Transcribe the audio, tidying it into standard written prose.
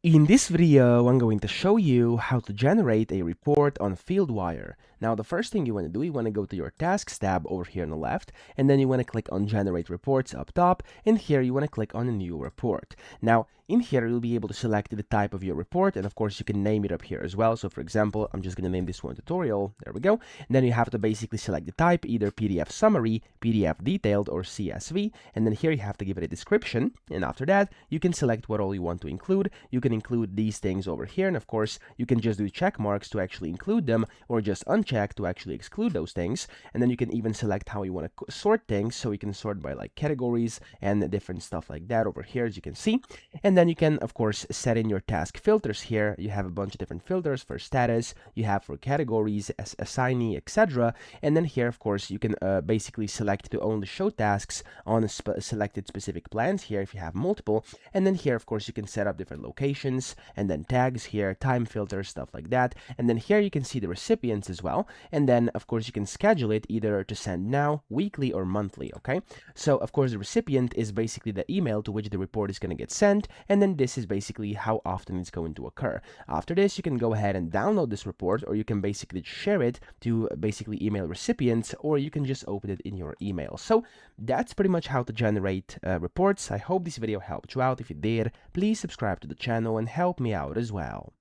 In this video, I'm going to show you how to generate a report on Fieldwire. Now, the first thing you want to do, you want to go to your Tasks tab over here on the left, and then you want to click on Generate Reports up top, and here you want to click on a new report. Now, in here, you'll be able to select the type of your report, and of course, you can name it up here as well. So, for example, I'm just going to name this one tutorial. There we go. And then you have to basically select the type, either PDF summary, PDF detailed, or CSV. And then here you have to give it a description. And after that, you can select what all you want to include. You can include these things over here, and of course you can just do check marks to actually include them, or just uncheck to actually exclude those things. And then you can even select how you want to sort things, so you can sort by like categories and different stuff like that over here, as you can see. And then you can of course set in your task filters. Here you have a bunch of different filters for status, you have for categories, assignee, etc. And then here of course you can basically select to only show tasks on selected specific plans here if you have multiple. And then here of course you can set up different locations, and then tags here, time filters, stuff like that. And then here you can see the recipients as well. And then of course you can schedule it either to send now, weekly, or monthly. Okay, so of course the recipient is basically the email to which the report is going to get sent, and then this is basically how often it's going to occur. After this, you can go ahead and download this report, or you can basically share it to basically email recipients, or you can just open it in your email. So that's pretty much how to generate reports. I hope this video helped you out. If it did, please subscribe to the channel and help me out as well.